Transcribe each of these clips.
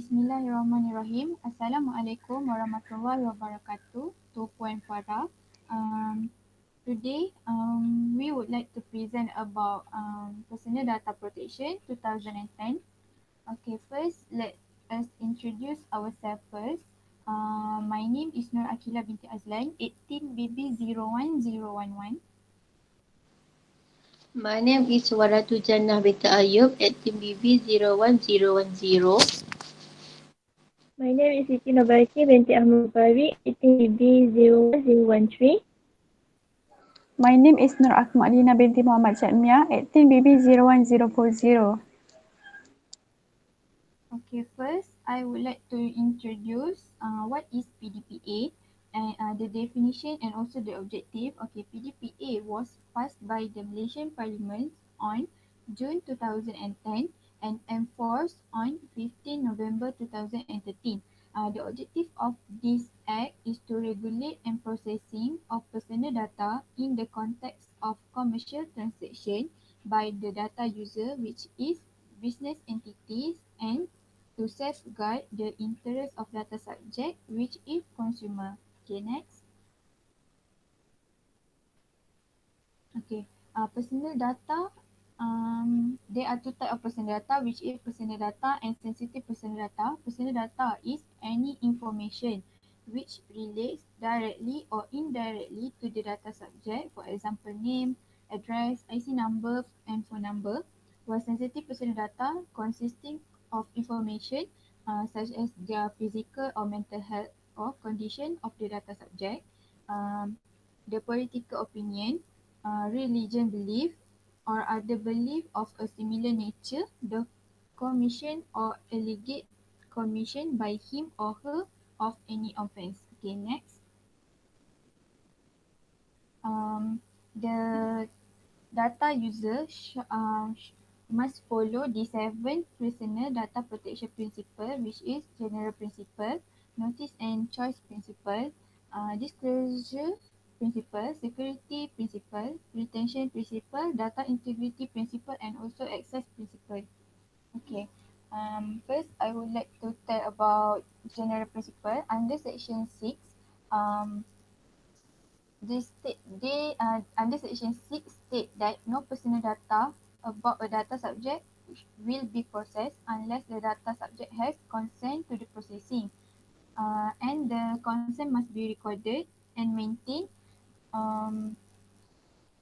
Bismillahirrahmanirrahim. Assalamualaikum warahmatullahi wabarakatuh to Puan Farah. Today, we would like to present about Personal Data Protection 2010. Okay, first let us introduce ourselves first. My name is Nur Akila binti Azlan, 18BB010111. My name is Waratu Jannah binti Ayub at Team BB 01010. My name is Siti Nobariki binti Ahmad Bari, 18BB01013. My name is Nur Akmalina binti Muhammad Syadmia, 18BB01040. Okay, first I would like to introduce what is PDPA and the definition and also the objective. Okay, PDPA was passed by the Malaysian Parliament on June 2010 and enforced on 15 November 2013. The objective of this act is to regulate and processing of personal data in the context of commercial transaction by the data user, which is business entities, and to safeguard the interest of data subject, which is consumer. Okay, next. Okay, personal data. There are two types of personal data, which is personal data and sensitive personal data. Personal data is any information which relates directly or indirectly to the data subject. For example, name, address, IC number, and phone number. While sensitive personal data consisting of information such as their physical or mental health or condition of the data subject, the political opinion, religion belief, or other belief of a similar nature, the commission or alleged commission by him or her of any offence. Okay, next. The data user must follow the 7 personal data protection principle, which is general principle, notice and choice principle, disclosure principle, security principle, retention principle, data integrity principle, and also access principle. Okay. First, I would like to tell about general principle. Under section 6, um, under section 6 state that no personal data about a data subject will be processed unless the data subject has consent to the processing. And the consent must be recorded and maintained,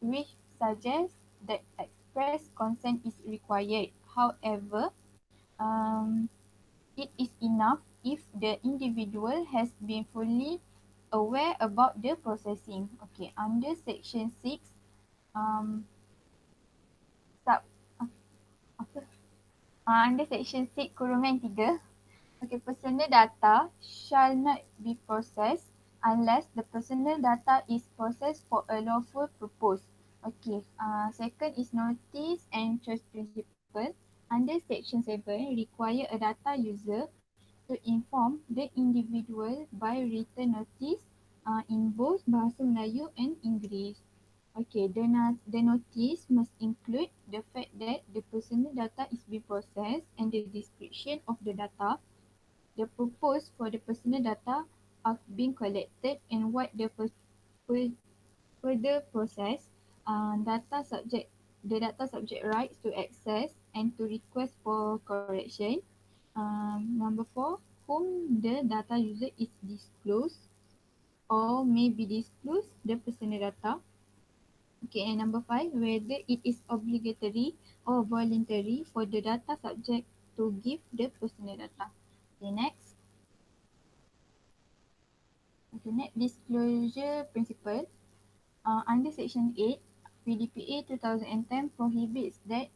which suggests that express consent is required. However, it is enough if the individual has been fully aware about the processing. Okay, under section 6, sub apa? Under section 6 kurungan 3, okay, personal data shall not be processed unless the personal data is processed for a lawful purpose. Okay, second is notice and choice principle. Under section 7, require a data user to inform the individual by written notice in both Bahasa Melayu and English. Okay, the notice must include the fact that the personal data is being processed and the description of the data, the purpose for the personal data of being collected, and what the further process, the data subject rights to access and to request for correction. Number 4, whom the data user is disclosed or may be disclosed the personal data. Okay, and number 5, whether it is obligatory or voluntary for the data subject to give the personal data. Okay, next. Okay, next, disclosure principle. Under section 8, PDPA 2010 prohibits that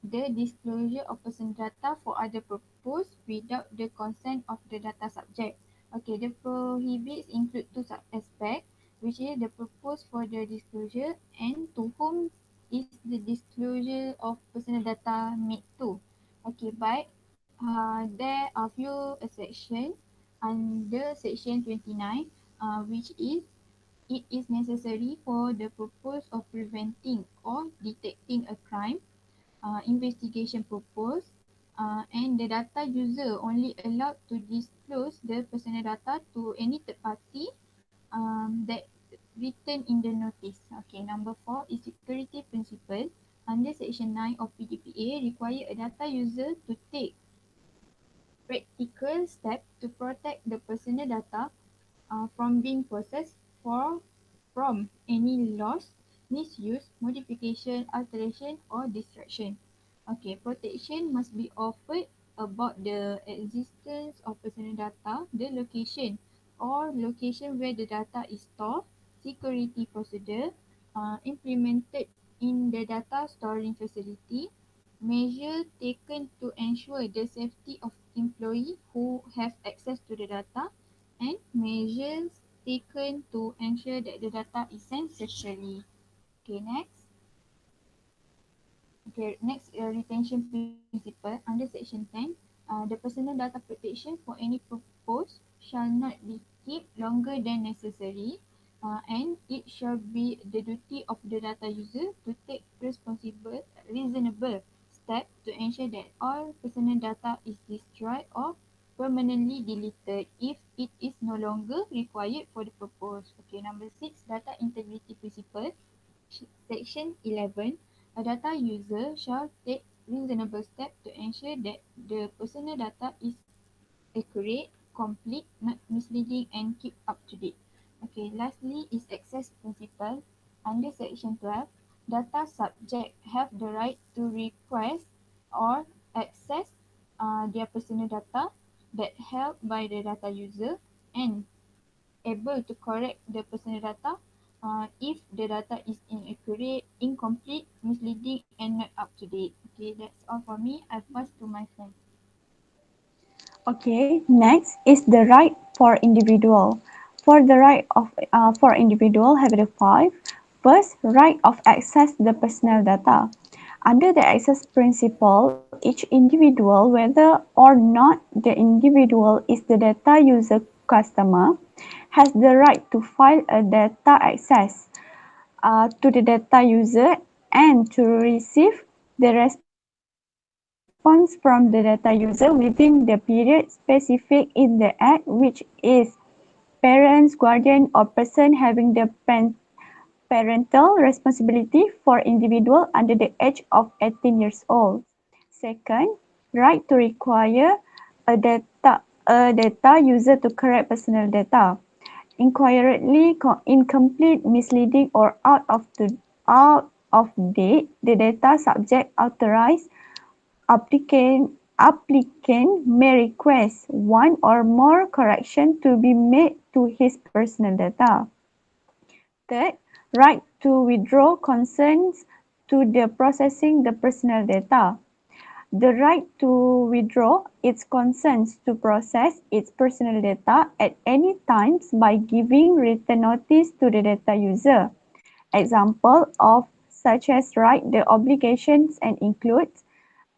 the disclosure of personal data for other purpose without the consent of the data subject. Okay, the prohibits include two aspects, which is the purpose for the disclosure and to whom is the disclosure of personal data made to. Okay, but there are few exceptions under section 29, which is it is necessary for the purpose of preventing or detecting a crime, investigation purpose, and the data user only allowed to disclose the personal data to any third party that written in the notice. Okay, number 4 is security principle. Under section 9 of PDPA require a data user to take practical steps to protect the personal data from being processed from any loss, misuse, modification, alteration or destruction. Okay, protection must be offered about the existence of personal data, the location or location where the data is stored, security procedure implemented in the data storing facility, measure taken to ensure the safety of employee who have access to the data, and measures taken to ensure that the data is sent safely. Okay, next. Okay, next retention principle under section 10. The personal data protection for any purpose shall not be kept longer than necessary, and it shall be the duty of the data user to take reasonable steps to ensure that all personal data is destroyed or permanently deleted if it is no longer required for the purpose. Okay, number 6, data integrity principle. Section 11. A data user shall take reasonable steps to ensure that the personal data is accurate, complete, not misleading and keep up to date. Okay, lastly is access principle. Under section 12, data subject have the right to request or access their personal data that held by the data user and able to correct the personal data if the data is inaccurate, incomplete, misleading and not up to date. Okay, that's all for me. I pass to my friend. Okay, next is the right for individual. For the right of for individual have the five. First, right of access the personal data. Under the access principle, each individual, whether or not the individual is the data user customer, has the right to file a data access to the data user and to receive the response from the data user within the period specific in the Act, which is parents, guardian, or person having the parental responsibility for individual under the age of 18 years old. Second, right to require a data user to correct personal data. Inquiringly incomplete, misleading, or out of date, the data subject authorized applicant may request one or more corrections to be made to his personal data. Third, right to withdraw consents to the processing the personal data. The right to withdraw its consents to process its personal data at any time by giving written notice to the data user. Example of such as right the obligations and includes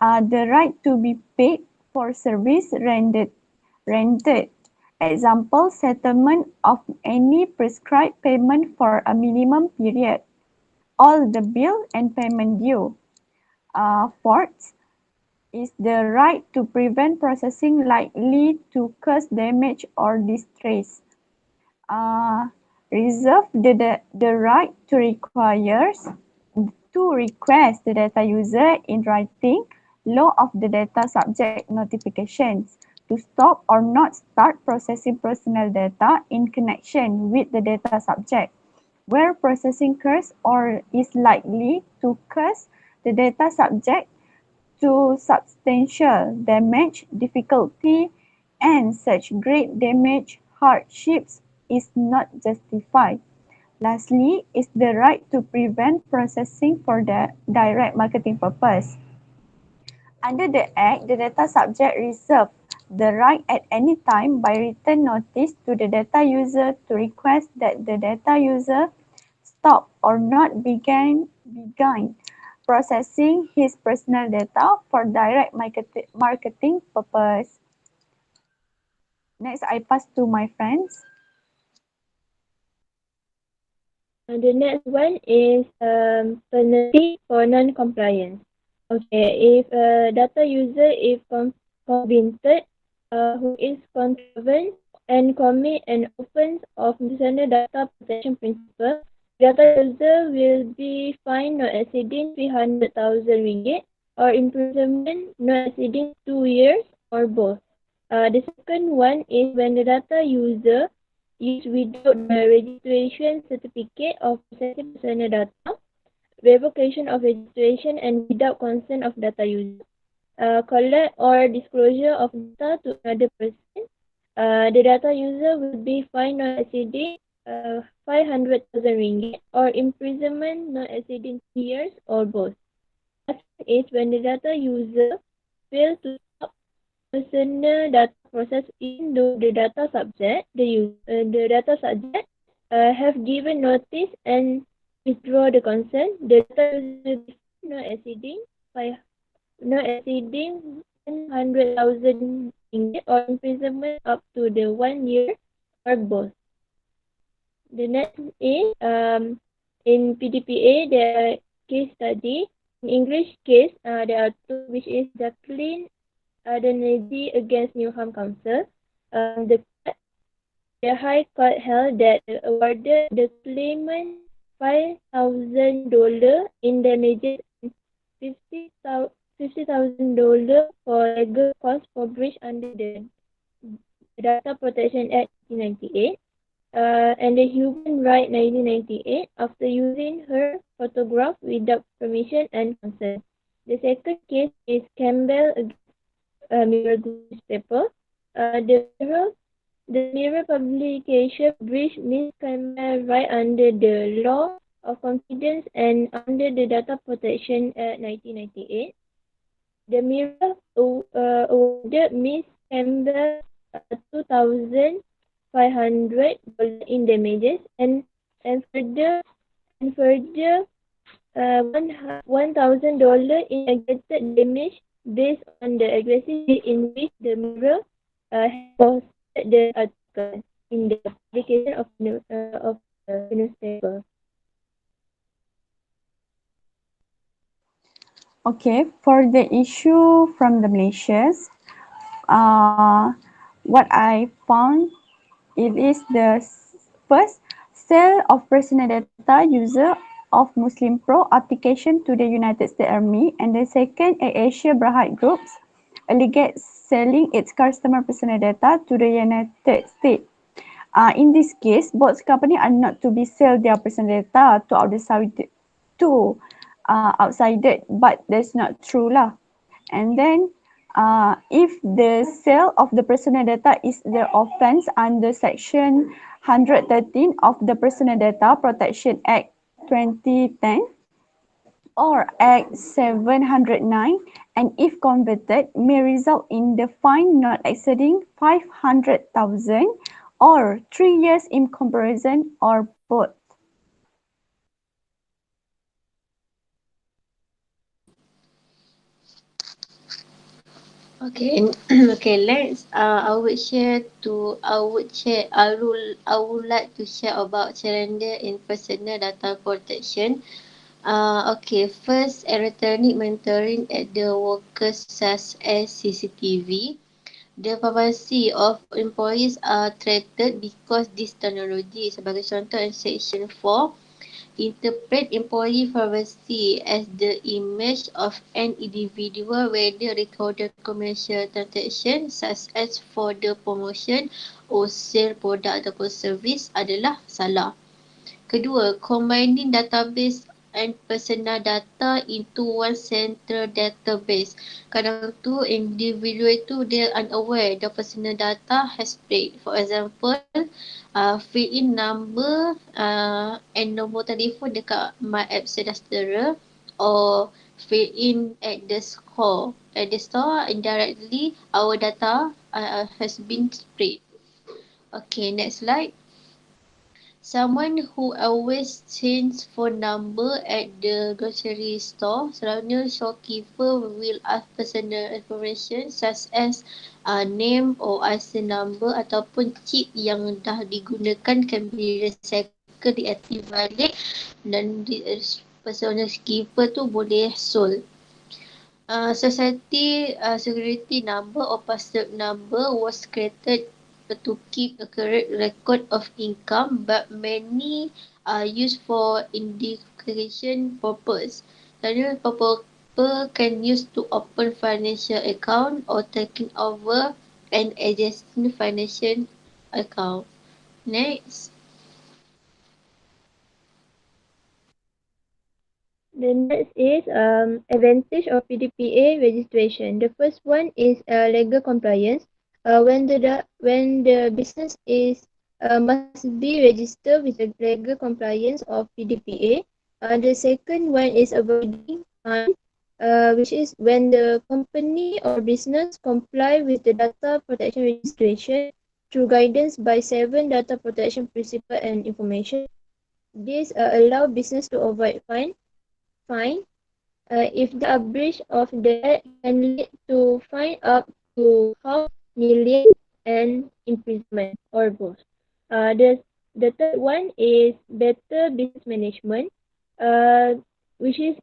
the right to be paid for service rendered. Example, settlement of any prescribed payment for a minimum period. All the bill and payment due. Fourth is the right to prevent processing likely to cause damage or distress. Uh, Reserve the right to request the data user in writing law of the data subject notifications to stop or not start processing personal data in connection with the data subject where processing occurs or is likely to cause the data subject to substantial damage, difficulty, and such great damage hardships is not justified. Lastly, is the right to prevent processing for the direct marketing purpose. Under the Act, the data subject reserves the right at any time by written notice to the data user to request that the data user stop or not begin processing his personal data for direct marketing purpose. Next, I pass to my friends. The next one is penalty for non-compliance. Okay, if a data user is convicted who is contravened and commit an offence of Personal Data Protection Principle, data user will be fined not exceeding 300,000 ringgit or imprisonment not exceeding 2 years or both. The second one is when the data user used without the registration certificate of processing personal data, revocation of registration and without consent of data user, collect or disclosure of data to another person. The data user will be fined not exceeding 500,000 ringgit or imprisonment not exceeding 2 years or both. Last one is when the data user fails to stop personal data process even though the data subject, the data subject have given notice and withdraw the consent, the data user will be not exceeding five, not exceeding 100,000 ringgit or imprisonment up to the 1 year or both. The next is in PDPA there are case study. In English case there are two, which is Jacqueline Adeniji against Newham Council. The High Court held that awarded the claimant $5,000 in damages and $50,000 for legal costs for breach under the Data Protection Act 1998 and the Human Right 1998 after using her photograph without permission and consent. The second case is Campbell against Mirror newspaper. The Mirror publication breached Miss Campbell right under the Law of Confidence and under the Data Protection Act 1998. The Mirror awarded Miss Campbell $2,500 in damages and further $1,000 in aggregate damage based on the aggressive way in which the Mirror has posted the article in the publication of the newspaper. Okay, for the issue from the Malaysians, what I found it is the first sale of personal data user of Muslim Pro application to the United States Army, and the second Asia Berhad Groups allegates selling its customer personal data to the United States. In this case, both companies are not to be sell their personal data to outsider, but that's not true lah. And then if the sale of the personal data is the offence under section 113 of the Personal Data Protection Act 2010 or Act 709, and if converted may result in the fine not exceeding 500,000 or 3 years in comparison or both. Okay, okay. Let's. I would like to share about surrender in personal data protection. Okay. First, electronic monitoring at the workers such as CCTV. The privacy of employees are threatened because this technology, sebagai contoh in section 4, interpret employee privacy as the image of an individual whether recorded commercial transaction such as for the promotion or sale product ataupun service adalah salah. Kedua, combining database and personal data into one central database. Kadang tu individual itu dia unaware the personal data has spread. For example, fill in number and nombor telefon dekat my app Sedastera or fill in at the score. At the store, indirectly our data has been spread. Okay, next slide. Someone who always change phone number at the grocery store, selalunya shopkeeper will ask personal information such as name or IC number ataupun chip yang dah digunakan can be recycle, diaktif balik dan personal keeper tu boleh sold. Society security number or password number was created to keep a correct record of income, but many are used for identification purpose. General people can use to open financial account or taking over an existing financial account. Next. The next is advantage of PDPA registration. The first one is legal compliance. When the business is must be registered with the legal compliance of PDPA. The second one is avoiding fine, which is when the company or business comply with the data protection registration through guidance by 7 data protection principle and information. This allow business to avoid fine. If the breach of the act can lead to fine up to $500,000 and imprisonment or both. The third one is better business management, uh, which is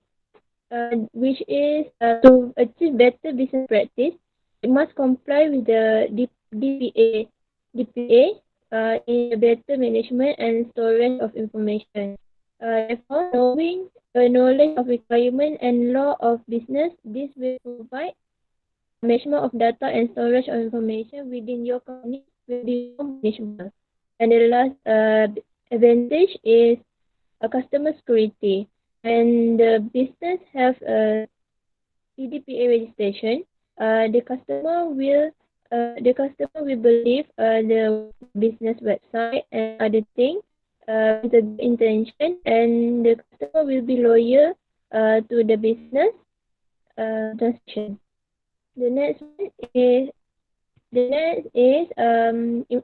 to achieve better business practice, it must comply with the DPA in the better management and storage of information. Therefore, knowing the knowledge of requirement and law of business, this will provide management of data and storage of information within your company will be more manageable. And the last advantage is customer security. When the business have a CDPA registration, the customer will believe the business website and other things with a good intention, and the customer will be loyal to the business transaction. The next one is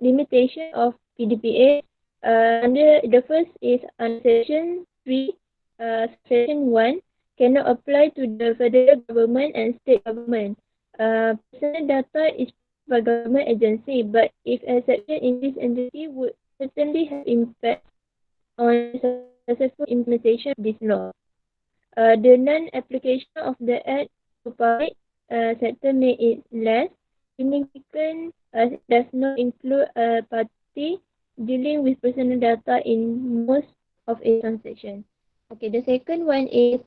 limitation of PDPA. Under the first is under section 3, section 1 cannot apply to the federal government and state government. Personal data is by government agency, but if exception in this entity would certainly have impact on successful implementation of this law. The non-application of the Act to public sector made it less significant as it does not include a party dealing with personal data in most of its transactions. Okay, the second one is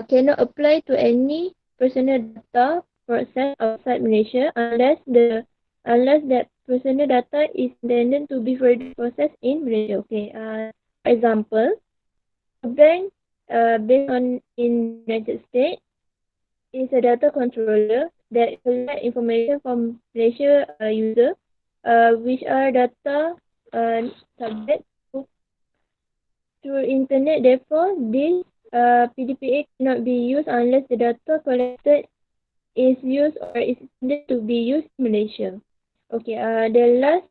cannot apply to any personal data processed outside Malaysia unless that personal data is intended to be further processed in Malaysia. Okay, for example, a bank based on in the United States is a data controller that collect information from Malaysia user, which are data subject to through internet. Therefore, this PDPA cannot be used unless the data collected is used or is intended to be used in Malaysia. Okay, the last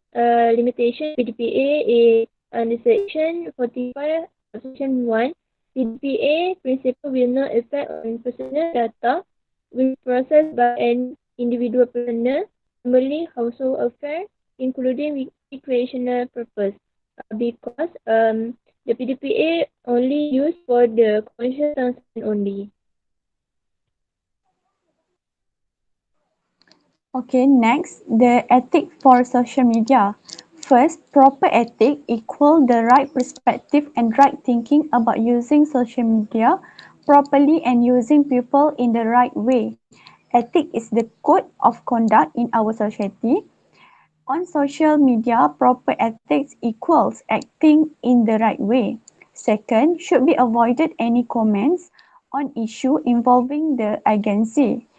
limitation PDPA is under section 45 section 1. PDPA principle will not affect on personal data which processed by an individual personnel, family, household affairs, including recreational purpose, because the PDPA only used for the commercial transaction only. Okay, next, the ethic for social media. First, proper ethic equal the right perspective and right thinking about using social media properly and using people in the right way. Ethic is the code of conduct in our society. On social media, proper ethics equals acting in the right way. Second, should be avoided any comments on issue involving the agency.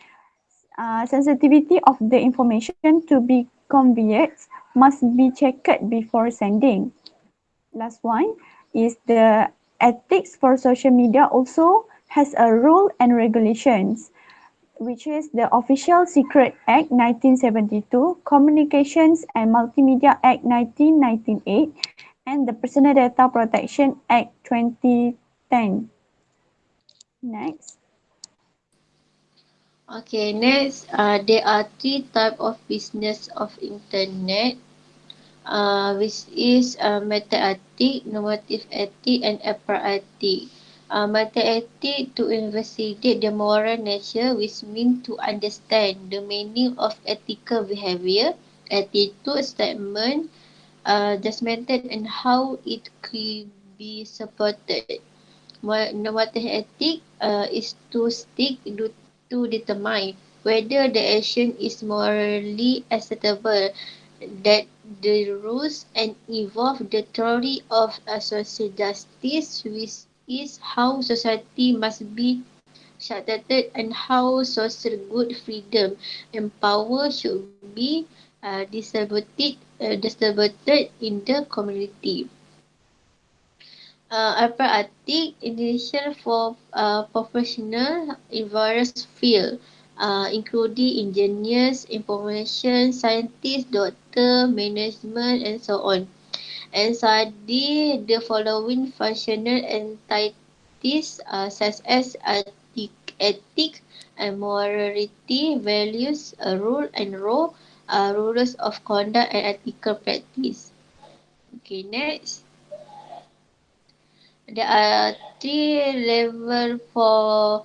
Sensitivity of the information to be conveyed must be checked before sending. Last one is the ethics for social media also has a rule and regulations, which is the Official Secret Act 1972, Communications and Multimedia Act 1998, and the Personal Data Protection Act 2010. Next. Okay, next, there are three types of business of internet, which is meta ethic, normative ethic, and applied ethic. Mata etik to investigate the moral nature, which means to understand the meaning of ethical behavior, attitude, statement, judgmental and how it could be supported. Mata etik is to stick to determine whether the action is morally acceptable, that the rules and involve the theory of social justice, which is how society must be structured and how social good, freedom and power should be distributed in the community. Operatic initial for professional in various fields, including engineers, information scientists, doctor, management, and so on. And study the following functional entities such as ethics and morality, values, rule and law, rules of conduct and ethical practice. Okay, next. There are three level for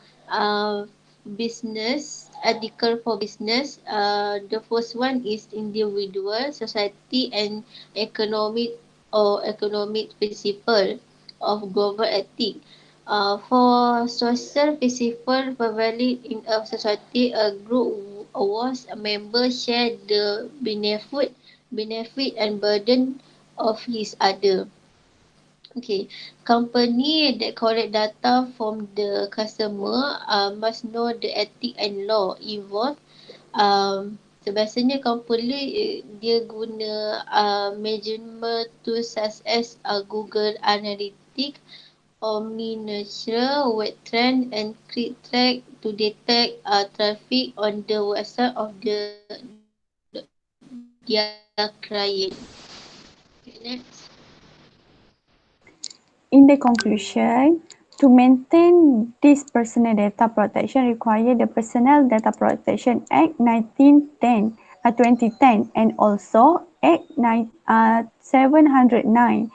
business, article for business. The first one is individual, society and economic or economic principle of global ethic. For social principle prevalent in a society, a group was a member share the benefit and burden of his other. Okay, company that collect data from the customer must know the ethic and law involved. So biasanya company dia guna measurement tools such as Google Analytics, Omniture, Web Trend and Click Track to detect traffic on the website of their client. Okay, next. In the conclusion, to maintain this personal data protection require the Personal Data Protection Act 2010 and also Act 709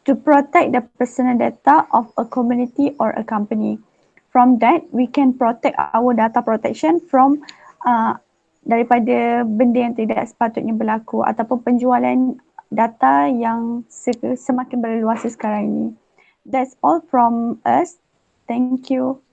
to protect the personal data of a community or a company. From that, we can protect our data protection from daripada benda yang tidak sepatutnya berlaku ataupun penjualan data yang semakin berluasa sekarang ini. That's all from us. Thank you.